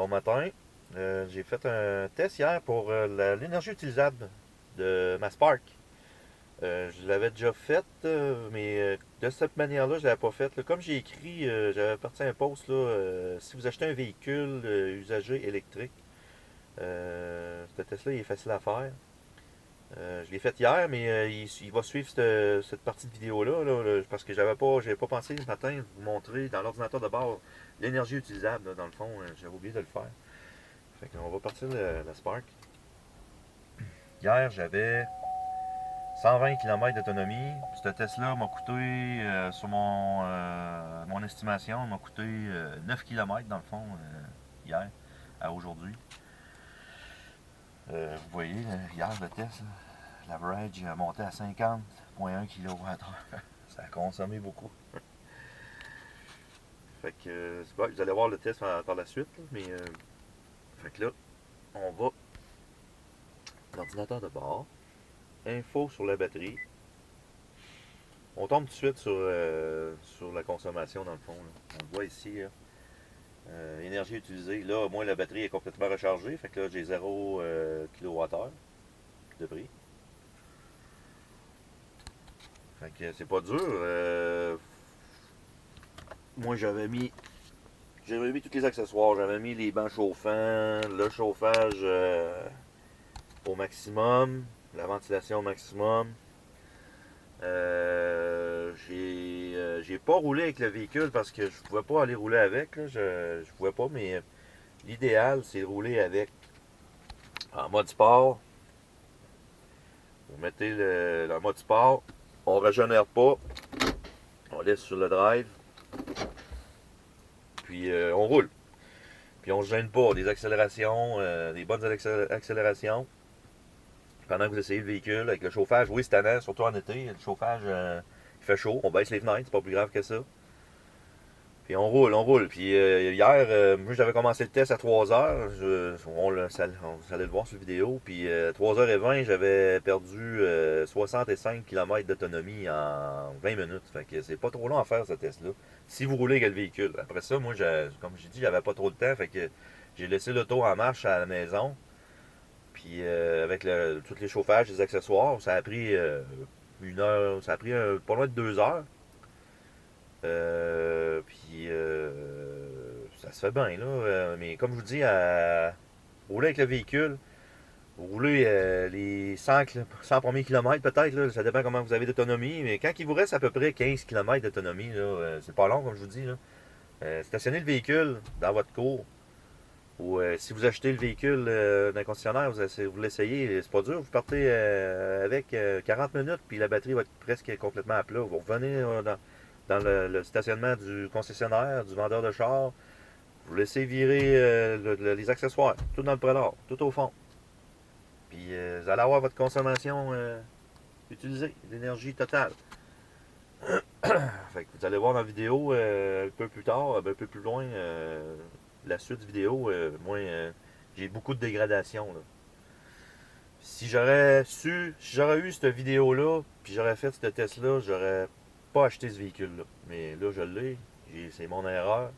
Bon matin. J'ai fait un test hier pour l'énergie utilisable de ma Spark. Je l'avais déjà fait, mais de cette manière-là, je ne l'avais pas fait. Là. Comme j'ai écrit, j'avais parti un post là, si vous achetez un véhicule usagé électrique, ce test-là il est facile à faire. Je l'ai fait hier, mais il va suivre cette partie de vidéo-là là, parce que j'avais pas pensé ce matin de vous montrer dans l'ordinateur de bord l'énergie utilisable. Là, dans le fond, j'avais oublié de le faire. Fait qu'on va partir de la Spark. Hier, j'avais 120 km d'autonomie. Ce test-là m'a coûté, sur mon estimation, m'a coûté 9 km dans le fond, hier à aujourd'hui. Vous voyez, hier le test, l'average a monté à 50,1 kWh. Ça a consommé beaucoup. Fait que, vous allez voir le test par la suite, là, mais fait que là, on va l'ordinateur de bord. Info sur la batterie. On tombe tout de suite sur la consommation dans le fond. Là. On le voit ici. Là. Énergie utilisée. Là, moi, la batterie est complètement rechargée. Fait que là, j'ai 0 kWh de prix. Fait que c'est pas dur. Moi, j'avais mis tous les accessoires. J'avais mis les bancs chauffants, le chauffage au maximum, la ventilation au maximum. J'ai pas roulé avec le véhicule parce que je pouvais pas aller rouler avec. Là. Je pouvais pas, mais l'idéal, c'est de rouler avec en mode sport. Vous mettez le mode sport. On régénère pas. On laisse sur le drive. Puis on roule. Puis on se gêne pas. Des accélérations, des bonnes accélérations. Pendant que vous essayez le véhicule avec le chauffage, oui, c'est tannant, surtout en été. Le chauffage, il fait chaud. On baisse les fenêtres, c'est pas plus grave que ça. Puis on roule, on roule. Puis hier, moi j'avais commencé le test à 3h. Vous allez le voir sur la vidéo. Puis 3h20, j'avais perdu 65 km d'autonomie en 20 minutes. Fait que c'est pas trop long à faire ce test-là. Si vous roulez avec le véhicule. Après ça, moi, comme j'ai dit, j'avais pas trop de temps. Fait que j'ai laissé l'auto en marche à la maison. Puis avec tous les chauffages, les accessoires, ça a pris une heure. Ça a pris pas loin de 2 heures. Ça se fait bien, là. Mais comme je vous dis, rouler avec le véhicule, rouler les 100 premiers kilomètres peut-être, là, ça dépend comment vous avez d'autonomie, mais quand il vous reste à peu près 15 km d'autonomie, là, c'est pas long, comme je vous dis, là. Stationnez le véhicule dans votre cour, ou si vous achetez le véhicule d'un concessionnaire, vous l'essayez, c'est pas dur, vous partez avec 40 minutes, puis la batterie va être presque complètement à plat. Vous revenez dans le stationnement du concessionnaire, du vendeur de char. Vous laissez virer les accessoires, tout dans le prélat, tout au fond. Puis vous allez avoir votre consommation utilisée, l'énergie totale. Fait que vous allez voir dans la vidéo un peu plus tard, un peu plus loin, la suite de vidéo, moi j'ai beaucoup de dégradation. Là. Si j'aurais eu cette vidéo-là, puis j'aurais fait ce test-là, j'aurais pas acheté ce véhicule-là. Mais là, je l'ai, c'est mon erreur.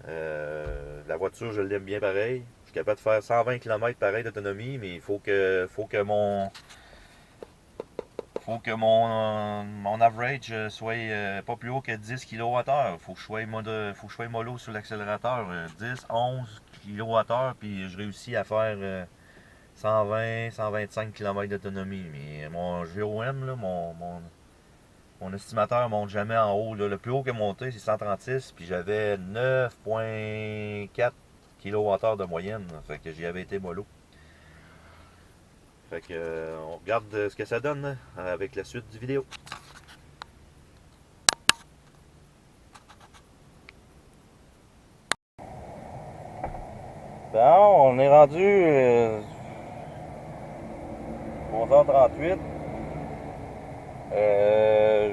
La voiture, je l'aime bien pareil. Je suis capable de faire 120 km pareil d'autonomie, mais il faut que mon average soit pas plus haut que 10 kWh. Faut que je sois mollo sur l'accélérateur. 10, 11 kWh, puis je réussis à faire 120, 125 km d'autonomie. Mais mon GOM, là, mon estimateur monte jamais en haut. Là. Le plus haut qu'il a monté, c'est 136, puis j'avais 9,4 kWh de moyenne. Fait que j'y avais été mollo. Fait que on regarde ce que ça donne avec la suite du vidéo. Bon, on est rendu 11h38.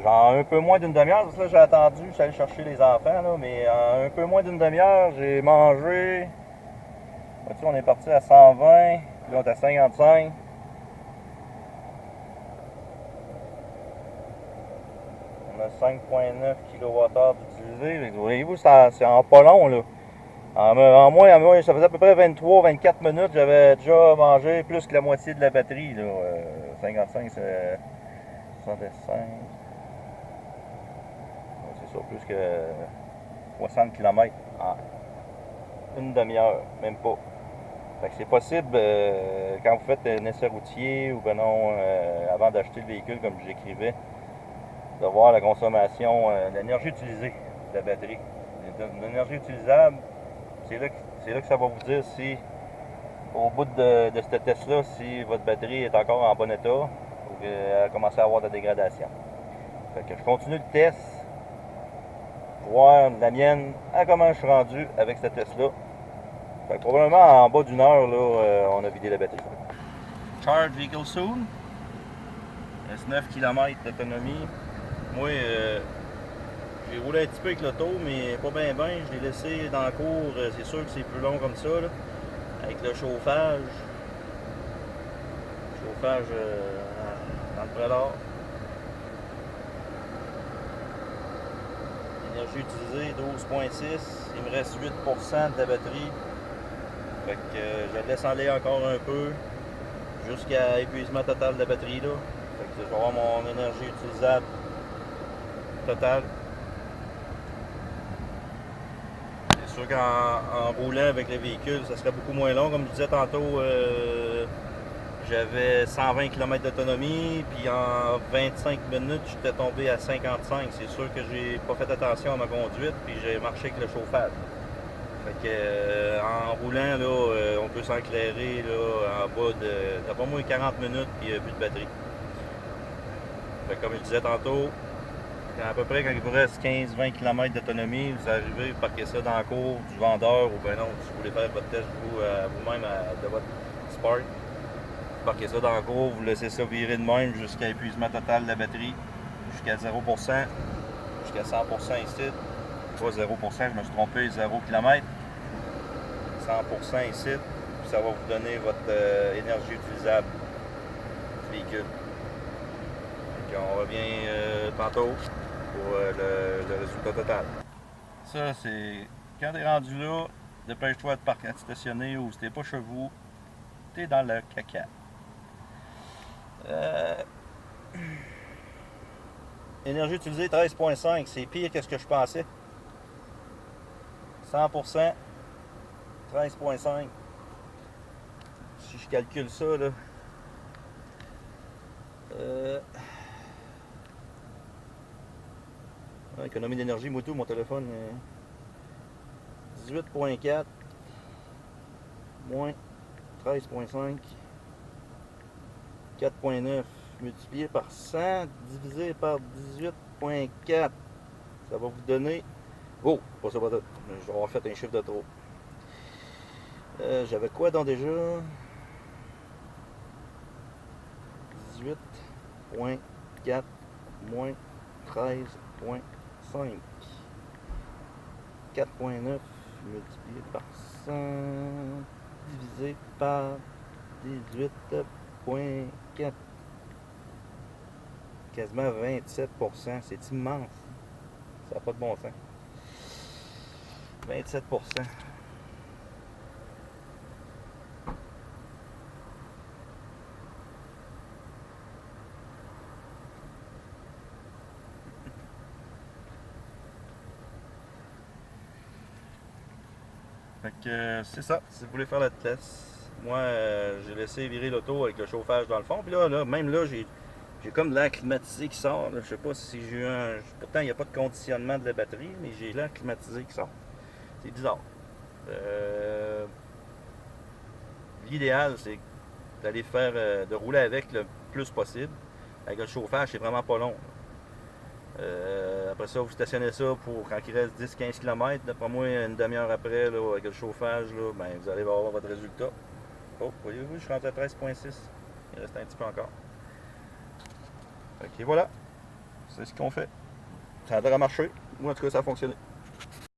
Genre un peu moins d'une demi-heure, parce que là j'ai attendu, je suis allé chercher les enfants, là, mais en un peu moins d'une demi-heure, j'ai mangé. On est parti à 120, puis là on est à 55. On a 5,9 kWh d'utilisé. Voyez-vous, c'est en pas long, là. En moins, ça faisait à peu près 23-24 minutes, j'avais déjà mangé plus que la moitié de la batterie. Là. 55, c'est 65. C'est ça, plus que 60 km en une demi-heure, même pas. Fait que c'est possible, quand vous faites un essai routier ou ben non, avant d'acheter le véhicule, comme j'écrivais, de voir la consommation, l'énergie utilisée de la batterie. L'énergie utilisable, c'est là que ça va vous dire si, au bout de ce test-là, si votre batterie est encore en bon état ou qu'elle a commencé à avoir de la dégradation. Fait que je continue le test, voir la mienne, à comment je suis rendu avec ce test-là. Fait que probablement en bas d'une heure, là, on a vidé la batterie. Charge vehicle soon. Il reste 9 km d'autonomie. Moi, j'ai roulé un petit peu avec l'auto, mais pas bien. Je l'ai laissé dans la cour. C'est sûr que c'est plus long comme ça, là, avec le chauffage. Chauffage dans le prélat. Énergie utilisée 12,6. Il me reste 8% de la batterie. Fait que je la laisse aller encore un peu jusqu'à épuisement total de la batterie là. Fait que je vais avoir mon énergie utilisable totale. C'est sûr qu'en roulant avec le véhicule, ça serait beaucoup moins long. Comme je disais tantôt, j'avais 120 km d'autonomie, puis en 25 minutes, j'étais tombé à 55. C'est sûr que j'ai pas fait attention à ma conduite, puis j'ai marché avec le chauffage. Fait que, en roulant, là, on peut s'éclairer en bas de pas moins 40 minutes, puis plus de batterie. Fait que, comme je disais tantôt, à peu près quand il vous reste 15-20 km d'autonomie, vous arrivez, vous parquez ça dans la cour du vendeur, ou ben non, si vous voulez faire votre test vous-même de votre Spark, vous parquez ça dans la cour, vous laissez ça virer de même jusqu'à épuisement total de la batterie, jusqu'à 0%, jusqu'à 100% ici. Pas 0%, je me suis trompé, 0 km. 100% ici, puis ça va vous donner votre énergie utilisable du véhicule. Donc on revient tantôt pour le résultat total. Ça, c'est quand t'es rendu là, dépêche-toi de stationner ou si t'es pas chez vous, t'es dans le caca. Énergie utilisée 13,5, c'est pire que ce que je pensais. 100%, 13,5. Si je calcule ça, là. Économie d'énergie, moi tout, mon téléphone. 18,4 moins 13,5, 4,9 multiplié par 100 divisé par 18,4. Ça va vous donner. Oh, pas ça, pas tout. Je vais avoir fait un chiffre de trop. J'avais quoi donc déjà? 18,4 moins 13,5. 4,9 multiplié par 100 divisé par 18,4. Quasiment 27%. C'est immense. Ça n'a pas de bon sens. 27%. Fait que c'est ça, si vous voulez faire le test. Moi, j'ai laissé virer l'auto avec le chauffage dans le fond. Puis là, même là, j'ai comme l'air climatisé qui sort. Là. Je sais pas si j'ai eu un. Pourtant, il n'y a pas de conditionnement de la batterie, mais j'ai l'air climatisé qui sort. C'est bizarre. L'idéal, c'est d'aller faire, de rouler avec le plus possible. Avec le chauffage, c'est vraiment pas long. Après ça, vous stationnez ça pour quand il reste 10-15 km. D'après moi, une demi-heure après, là, avec le chauffage, là, ben, vous allez avoir votre résultat. Oh, voyez-vous, je suis rentré à 13,6. Il reste un petit peu encore. Ok, voilà. C'est ce qu'on fait. Ça a l'air à marcher. Moi, en tout cas, ça a fonctionné.